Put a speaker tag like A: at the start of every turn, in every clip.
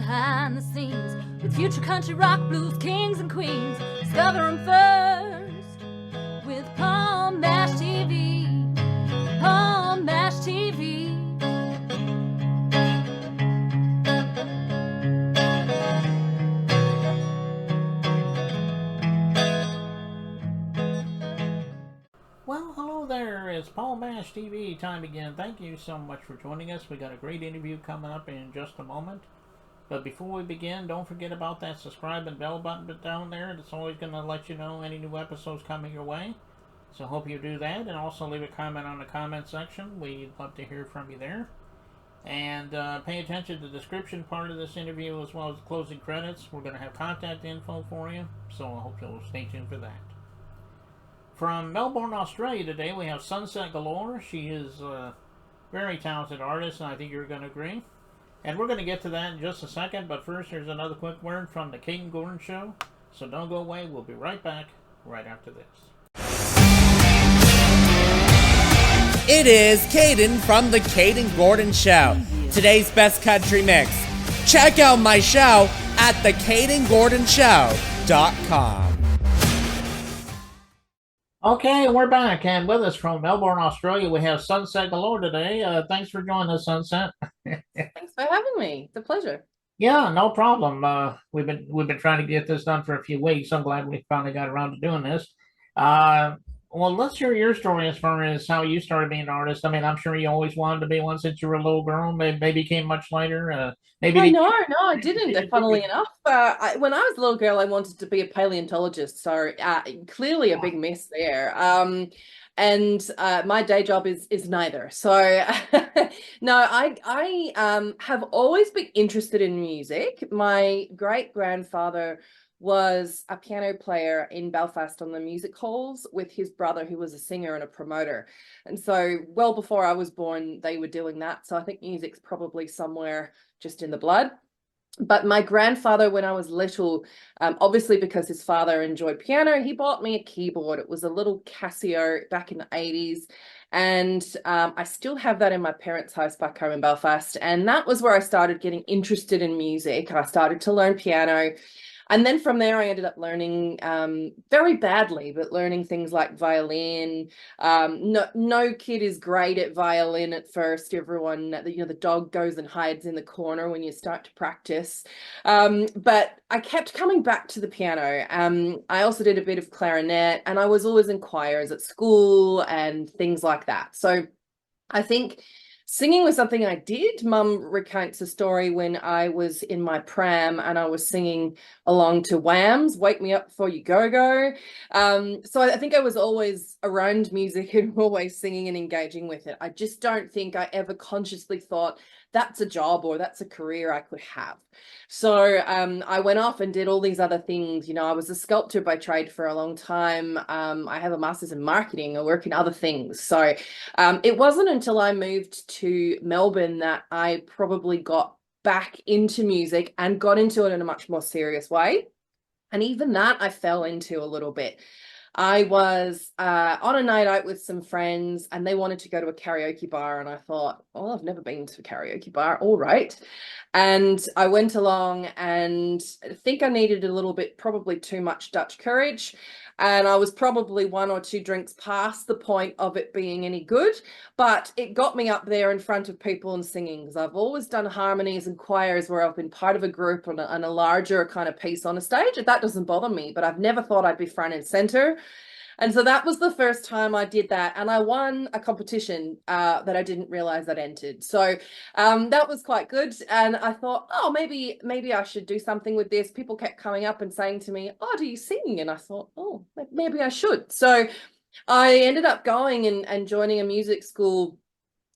A: behind the scenes with future country rock blues kings and queens. Discover them first with Palm Bash TV. Palm Bash TV.
B: Well, hello there. It's Paul Bash TV time again. Thank you so much for joining us. We got a great interview coming up in just a moment. But before we begin, don't forget about that subscribe and bell button down there. It's always going to let you know any new episodes coming your way. So hope you do that. And also leave a comment on the comment section. We'd love to hear from you there. And pay attention to the description part of this interview as well as the closing credits. We're going to have contact info for you. So I hope you'll stay tuned for that. From Melbourne, Australia today, we have Sunset Galore. She is a very talented artist, and I think you're going to agree. And we're going to get to that in just a second, but first, here's another quick word from the Kate and Gordon Show. So don't go away. We'll be right back right after this.
C: It is Caden from the Kate and Gordon Show. Today's best country mix. Check out my show at thekateandgordonshow.com.
B: Okay, we're back, and with us from Melbourne, Australia, we have Sunset Galore today. Thanks for joining us, Sunset.
D: Thanks for having me. It's a pleasure.
B: Yeah, no problem. We've been trying to get this done for a few weeks. I'm glad we finally got around to doing this. Well, let's hear your story as far as how you started being an artist. I mean, I'm sure you always wanted to be one since you were a little girl. Maybe came much later.
D: No, I didn't. Funnily enough, when I was a little girl, I wanted to be a paleontologist. So clearly a big miss there. And my day job is neither. So no, I have always been interested in music. My great grandfather was a piano player in Belfast on the music halls with his brother, who was a singer and a promoter. And so well before I was born, they were doing that. So I think music's probably somewhere just in the blood. But my grandfather, when I was little, obviously because his father enjoyed piano, he bought me a keyboard. It was a little Casio back in the 80s. And I still have that in my parents' house back home in Belfast. And that was where I started getting interested in music. I started to learn piano. And then from there, I ended up learning very badly, but learning things like violin. No kid is great at violin at first. Everyone, the dog goes and hides in the corner when you start to practice. But I kept coming back to the piano. I also did a bit of clarinet, and I was always in choirs at school and things like that. So I think singing was something I did. Mum recounts a story when I was in my pram and I was singing along to Wham's Wake Me Up Before You Go Go. So I think I was always around music and always singing and engaging with it. I just don't think I ever consciously thought that's a job or that's a career I could have. So I went off and did all these other things. I was a sculptor by trade for a long time. I have a master's in marketing. I work in other things. So it wasn't until I moved to Melbourne that I probably got back into music and got into it in a much more serious way. And even that I fell into a little bit. I was on a night out with some friends and they wanted to go to a karaoke bar. And I thought, oh, I've never been to a karaoke bar. All right. And I went along and I think I needed a little bit, probably too much Dutch courage. And I was probably one or two drinks past the point of it being any good, but it got me up there in front of people and singing, because I've always done harmonies and choirs where I've been part of a group and a larger kind of piece on a stage. That doesn't bother me, but I've never thought I'd be front and center. And so that was the first time I did that. And I won a competition that I didn't realize I'd entered. So that was quite good. And I thought, oh, maybe I should do something with this. People kept coming up and saying to me, oh, do you sing? And I thought, oh, maybe I should. So I ended up going and joining a music school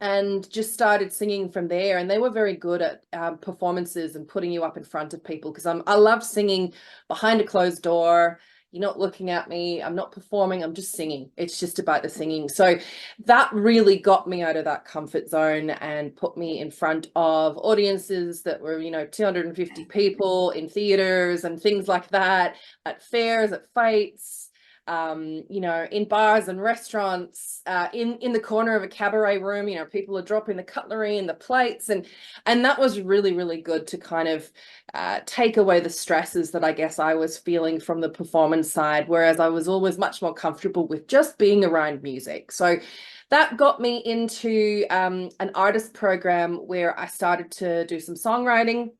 D: and just started singing from there. And they were very good at performances and putting you up in front of people, because I love singing behind a closed door. You're not looking at me. I'm not performing. I'm just singing. It's just about the singing. So that really got me out of that comfort zone and put me in front of audiences that were, 250 people in theaters and things like that, at fairs, at fights, you know, in bars and restaurants, in the corner of a cabaret room, you know, people are dropping the cutlery and the plates, and that was really, really good to kind of take away the stresses that I guess I was feeling from the performance side, whereas I was always much more comfortable with just being around music. So that got me into an artist program where I started to do some songwriting,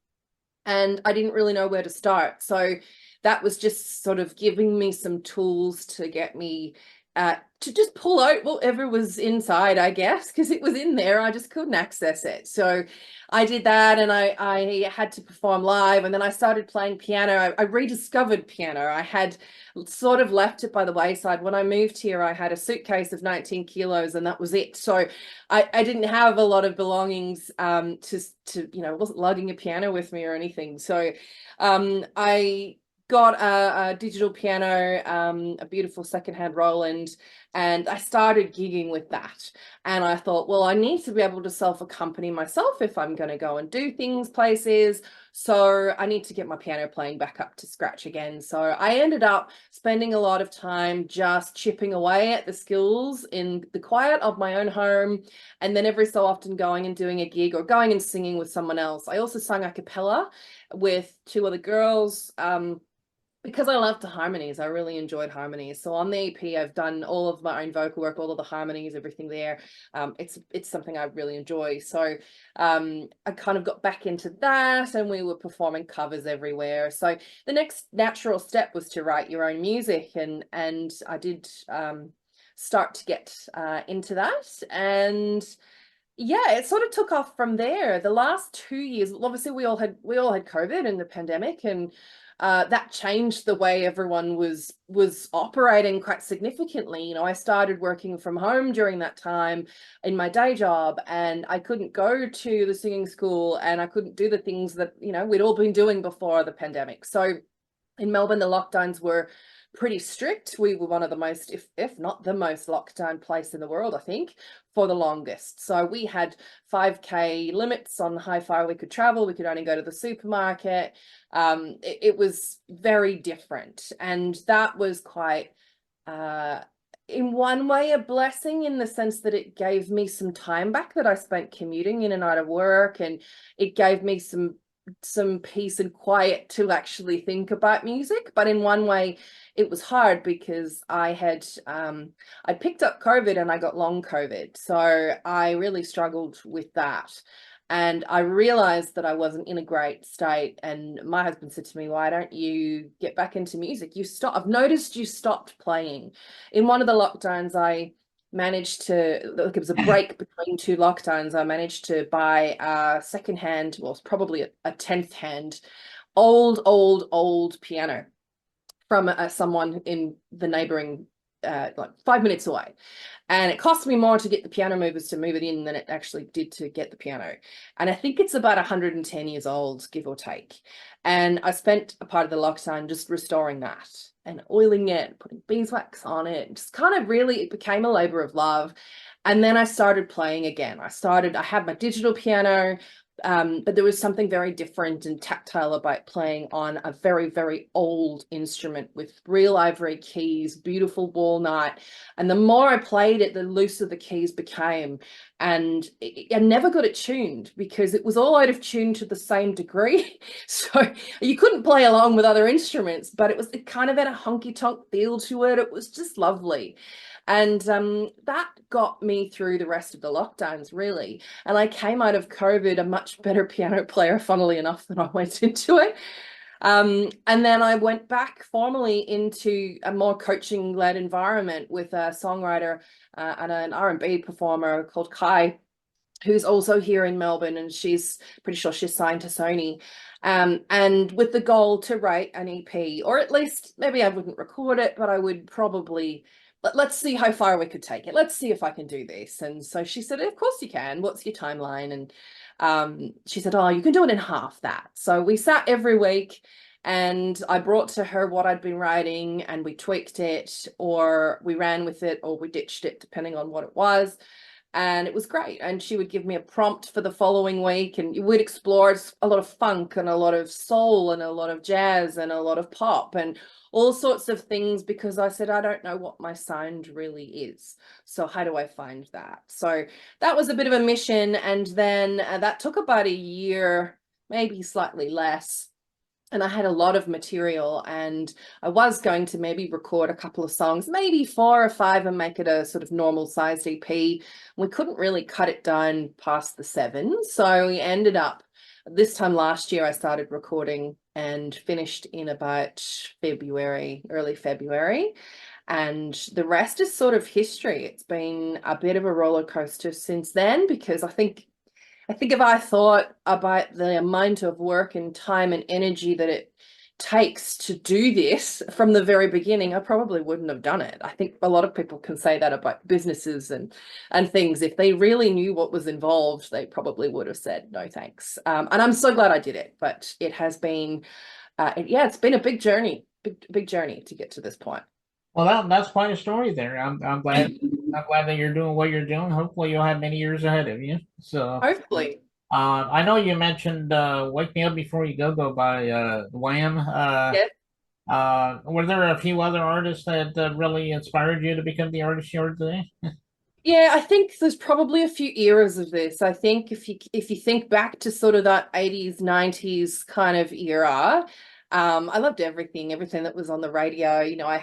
D: and I didn't really know where to start. So that was just sort of giving me some tools to get me to just pull out whatever was inside, I guess, because it was in there. I just couldn't access it. So I did that, and I had to perform live, and then I started playing piano. I rediscovered piano. I had sort of left it by the wayside. When I moved here, I had a suitcase of 19 kilos, and that was it. So I didn't have a lot of belongings to you know, I wasn't lugging a piano with me or anything. So I got a digital piano, a beautiful secondhand Roland, and I started gigging with that. And I thought, well, I need to be able to self-accompany myself if I'm going to go and do things places. So I need to get my piano playing back up to scratch again. So I ended up spending a lot of time just chipping away at the skills in the quiet of my own home, and then every so often going and doing a gig or going and singing with someone else. I also sang a cappella with two other girls. Because I loved the harmonies, I really enjoyed harmonies. So on the EP, I've done all of my own vocal work, all of the harmonies, everything there. It's something I really enjoy. So I kind of got back into that, and we were performing covers everywhere. So the next natural step was to write your own music, and I did start to get into that. And yeah, it sort of took off from there. The last 2 years, obviously we all had COVID and the pandemic, and that changed the way everyone was operating quite significantly. You know, I started working from home during that time in my day job, and I couldn't go to the singing school, and I couldn't do the things that, you know, we'd all been doing before the pandemic. So in Melbourne, the lockdowns were pretty strict. We were one of the most, if not the most locked down place in the world, I think, for the longest. So we had 5K limits on how far we could travel. We could only go to the supermarket. It was very different. And that was quite, in one way, a blessing, in the sense that it gave me some time back that I spent commuting in and out of work, and it gave me some peace and quiet to actually think about music. But in one way it was hard, because I picked up COVID and I got long COVID, so I really struggled with that. And I realized that I wasn't in a great state, and my husband said to me, why don't you get back into music? I've noticed you stopped playing. In one of the lockdowns, I managed to, like, it was a break between two lockdowns, I managed to buy a secondhand, well, it's probably a 10th hand, old piano from someone in the neighboring, like 5 minutes away. And it cost me more to get the piano movers to move it in than it actually did to get the piano. And I think it's about 110 years old, give or take. And I spent a part of the lockdown just restoring that and oiling it, putting beeswax on it. Just kind of really, it became a labor of love. And then I started playing again. I had my digital piano, but there was something very different and tactile about playing on a very, very old instrument with real ivory keys, beautiful walnut. And the more I played it, the looser the keys became. And I never got it tuned, because it was all out of tune to the same degree. So you couldn't play along with other instruments, but it kind of had a honky-tonk feel to it. It was just lovely. And that got me through the rest of the lockdowns, really. And I came out of COVID a much better piano player, funnily enough, than I went into it. And then I went back formally into a more coaching-led environment with a songwriter and an R&B performer called Kai, who's also here in Melbourne, and she's pretty sure she's signed to Sony. And with the goal to write an EP, or at least, maybe I wouldn't record it, but I would probably, let's see how far we could take it. Let's see if I can do this. And so she said, of course you can. What's your timeline? And she said, oh, you can do it in half that. So we sat every week, and I brought to her what I'd been writing, and we tweaked it, or we ran with it, or we ditched it, depending on what it was. and it was great. And she would give me a prompt for the following week, and we'd explore a lot of funk and a lot of soul and a lot of jazz and a lot of pop and all sorts of things, because I said, I don't know what my sound really is. So how do I find that? So that was a bit of a mission. And then that took about a year, maybe slightly less. And I had a lot of material, and I was going to maybe record a couple of songs, maybe 4 or 5, and make it a sort of normal sized EP. We couldn't really cut it down past the 7. So we ended up, this time last year, I started recording and finished in about February, early February. And the rest is sort of history. It's been a bit of a roller coaster since then, because I think if I thought about the amount of work and time and energy that it takes to do this from the very beginning, I probably wouldn't have done it. I think a lot of people can say that about businesses and things. If they really knew what was involved, they probably would have said no thanks. And I'm so glad I did it. But it has been, it's been a big journey, big journey to get to this point.
B: Well, that's quite a story there. I'm glad that you're doing what you're doing. Hopefully, you'll have many years ahead of you. So,
D: Hopefully.
B: I know you mentioned "Wake Me Up Before You Go" by Wham.
D: Yes.
B: Were there a few other artists that really inspired you to become the artist you are today?
D: Yeah, I think there's probably a few eras of this. I think if you think back to sort of that 80s, 90s kind of era, I loved everything that was on the radio. You know, I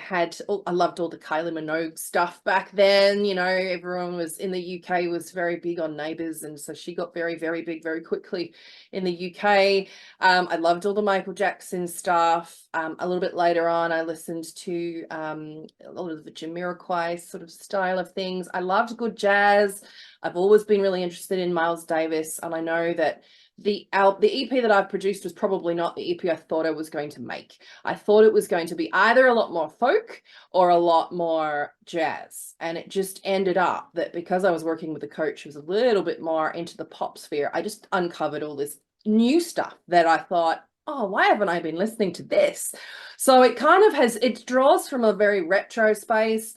D: loved all the Kylie Minogue stuff back then. You know, everyone was in the UK was very big on Neighbours, and so she got very, very big very quickly in the UK. I loved all the Michael Jackson stuff. A little bit later on, I listened to a lot of the Jamiroquai sort of style of things. I loved good jazz. I've always been really interested in Miles Davis, and I know that the EP that I've produced was probably not the EP I thought I was going to make. I thought it was going to be either a lot more folk or a lot more jazz. And it just ended up that because I was working with a coach who was a little bit more into the pop sphere, I just uncovered all this new stuff that I thought, oh, why haven't I been listening to this? So it kind of it draws from a very retro space,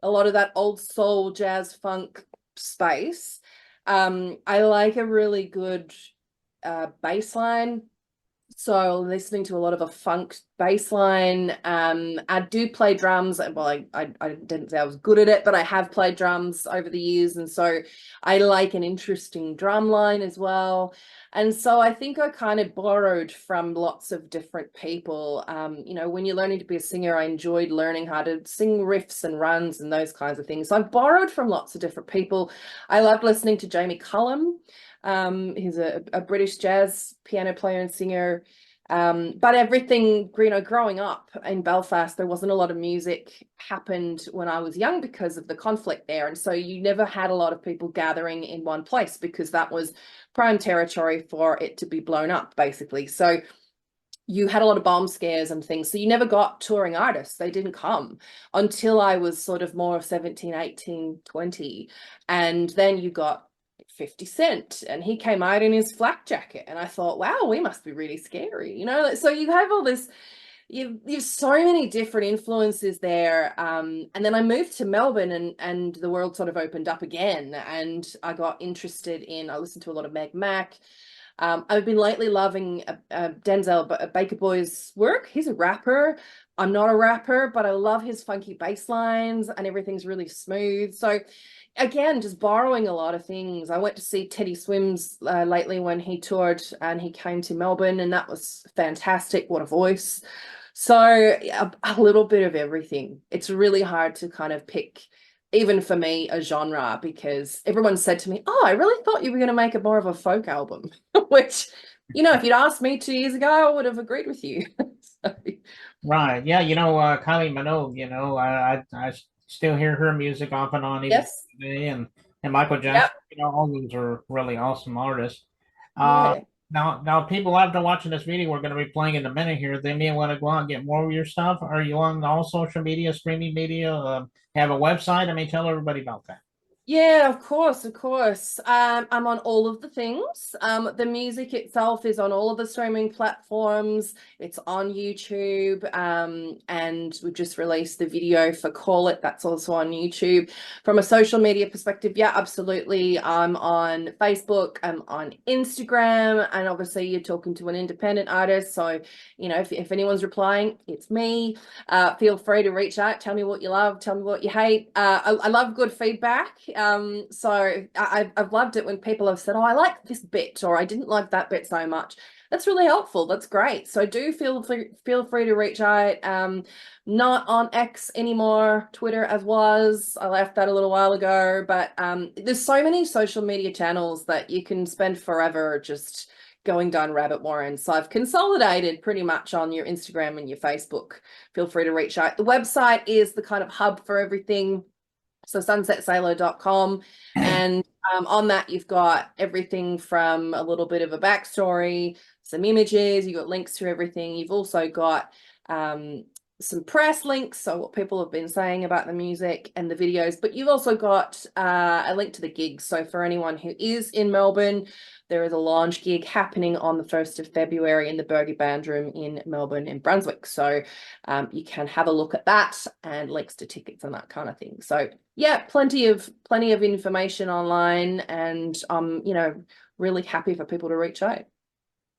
D: a lot of that old soul, jazz, funk space. I like a really good bass line. So listening to a lot of a funk bass line. I do play drums. Well, I didn't say I was good at it, but I have played drums over the years. And so I like an interesting drum line as well. And so I think I kind of borrowed from lots of different people. You know, when you're learning to be a singer, I enjoyed learning how to sing riffs and runs and those kinds of things. So I've borrowed from lots of different people. I loved listening to Jamie Cullum. He's a British jazz piano player and singer. But everything, you know, growing up in Belfast, there wasn't a lot of music happened when I was young because of the conflict there. And so you never had a lot of people gathering in one place because that was prime territory for it to be blown up, basically. So you had a lot of bomb scares and things. So you never got touring artists. They didn't come until I was sort of more 17, 18, 20. And then you got 50 Cent, and he came out in his flak jacket, and I thought, wow, we must be really scary, you know. So you have all this, you've so many different influences there. And then I moved to Melbourne, and the world sort of opened up again, and I got interested in, I listened to a lot of Meg Mac. I've been lately loving Denzel Baker Boy's work. He's a rapper. I'm not a rapper, but I love his funky bass lines, and everything's really smooth. So again, just borrowing a lot of things. I went to see Teddy Swims lately when he toured, and he came to Melbourne, and that was fantastic. What a voice. So a little bit of everything. It's really hard to kind of pick, even for me, a genre, because everyone said to me, oh, I really thought you were going to make it more of a folk album, which, you know, if you'd asked me 2 years ago, I would have agreed with you. So.
B: Right. Yeah. You know, Kylie Minogue, you know, I still hear her music off and on even
D: Yes.
B: today, and Michael Jackson.
D: Yep.
B: You know, all these are really awesome artists.
D: Yeah.
B: Now, people after watching this video, we're going to be playing in a minute here. They may want to go out and get more of your stuff. Are you on all social media, streaming media? Have a website? I mean, tell everybody about that.
D: Yeah, of course, of course. I'm on all of the things. The music itself is on all of the streaming platforms. It's on YouTube. And we've just released the video for Call It. That's also on YouTube. From a social media perspective, yeah, absolutely. I'm on Facebook, I'm on Instagram, and obviously you're talking to an independent artist. So, if anyone's replying, it's me. Feel free to reach out. Tell me what you love. Tell me what you hate. I love good feedback. So I've loved it when people have said, "Oh, I like this bit," or "I didn't like that bit so much." That's really helpful. That's great. So do feel free to reach out. Not on X anymore. Twitter as was. I left that a little while ago. But there's so many social media channels that you can spend forever just going down rabbit warrens. So I've consolidated pretty much on your Instagram and your Facebook. Feel free to reach out. The website is the kind of hub for everything. So sunsetsalore.com. And on that, you've got everything from a little bit of a backstory, some images, you've got links to everything. You've also got some press links, so what people have been saying about the music and the videos, but you've also got a link to the gigs. So for anyone who is in Melbourne, there is a lounge gig happening on the 1st of February in the Burger Band Room in Melbourne in Brunswick. So you can have a look at that and links to tickets and that kind of thing. So yeah, plenty of information online, and really happy for people to reach out.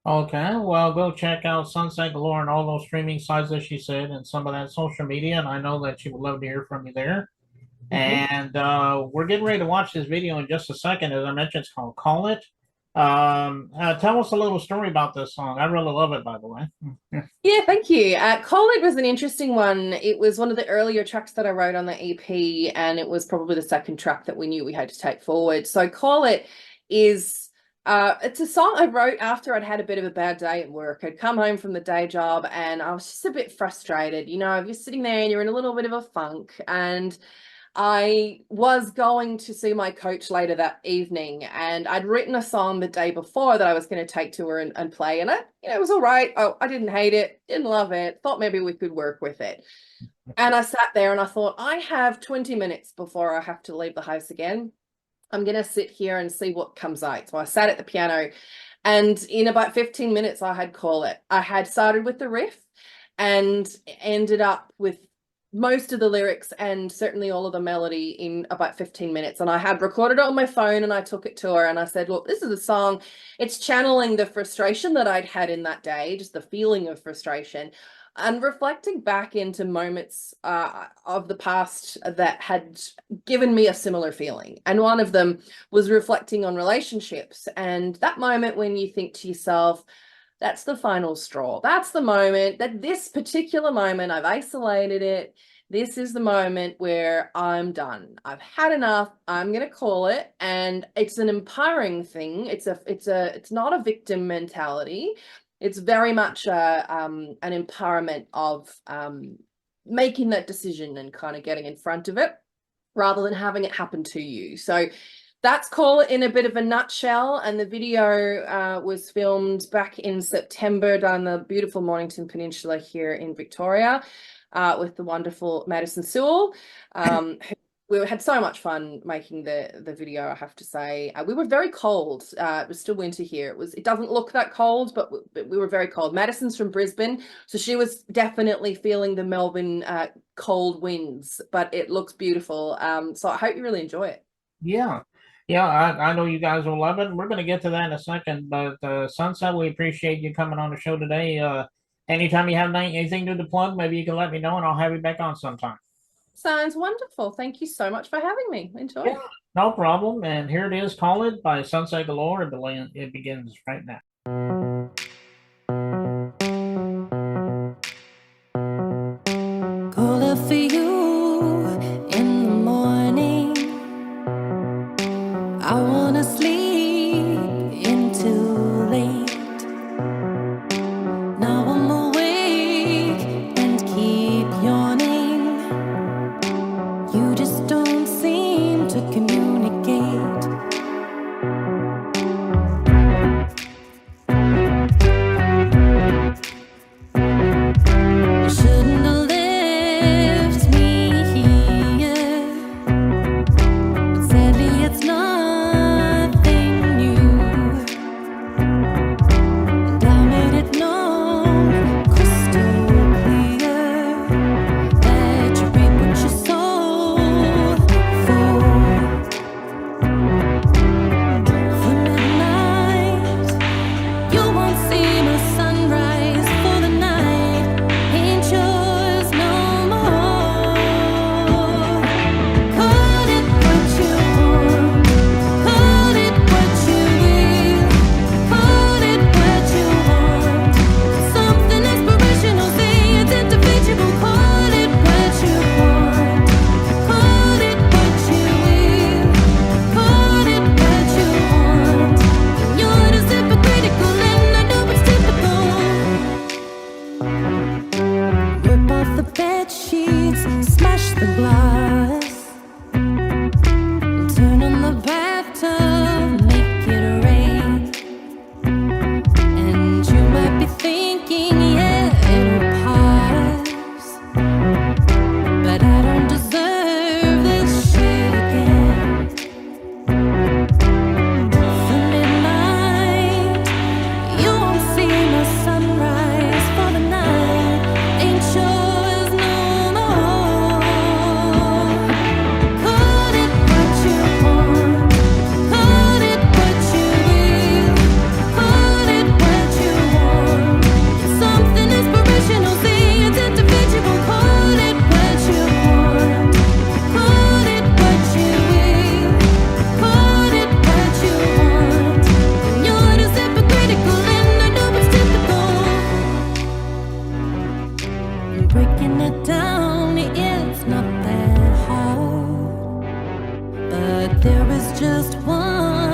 B: Okay, well, go check out Sunset Galore and all those streaming sites that she said, and some of that social media. And I know that she would love to hear from you there. And we're getting ready to watch this video in just a second. As I mentioned, it's called Call It. Tell us a little story about this song. I really love it, by the way.
D: Yeah, thank you. Call It was an interesting one. It was one of the earlier tracks that I wrote on the EP, and it was probably the second track that we knew we had to take forward. So Call It is it's a song I wrote after I'd had a bit of a bad day at work. I'd come home from the day job and I was just a bit frustrated. If you're sitting there and you're in a little bit of a funk, and I was going to see my coach later that evening, and I'd written a song the day before that I was going to take to her and play, and it was all right. Oh, I didn't hate it, didn't love it, thought maybe we could work with it. And I sat there and I thought, I have 20 minutes before I have to leave the house again. I'm going to sit here and see what comes out. So I sat at the piano, and in about 15 minutes, I had Call It. I had started with the riff and ended up with most of the lyrics and certainly all of the melody in about 15 minutes. And I had recorded it on my phone, and I took it to her and I said, look, this is a song. It's channeling the frustration that I'd had in that day, just the feeling of frustration, and reflecting back into moments of the past that had given me a similar feeling. And one of them was reflecting on relationships, and that moment when you think to yourself, that's the final straw. That's the moment, that this particular moment, I've isolated it. This is the moment where I'm done. I've had enough. I'm going to call it. And it's an empowering thing. It's not a victim mentality. It's very much an empowerment of making that decision and kind of getting in front of it rather than having it happen to you. So that's Call It in a bit of a nutshell. And the video was filmed back in September down the beautiful Mornington Peninsula here in Victoria with the wonderful Madison Sewell. We had so much fun making the video, I have to say. We were very cold. It was still winter here. It doesn't look that cold, but we were very cold. Madison's from Brisbane, so she was definitely feeling the Melbourne cold winds, but it looks beautiful. So I hope you really enjoy it.
B: Yeah. Yeah, I know you guys will love it. We're going to get to that in a second. But Sunset, we appreciate you coming on the show today. Anytime you have anything to plug, maybe you can let me know and I'll have you back on sometime.
D: Sounds wonderful. Thank you so much for having me. Enjoy.
B: Yeah, no problem. And here it is, Call It by Sunset Galore. It begins right now.
A: Call it for you in the morning. I wanna sleep in too late. Now I'm awake and keep yawning. You just don't seem to communicate. You shouldn't have left me here, but sadly just one.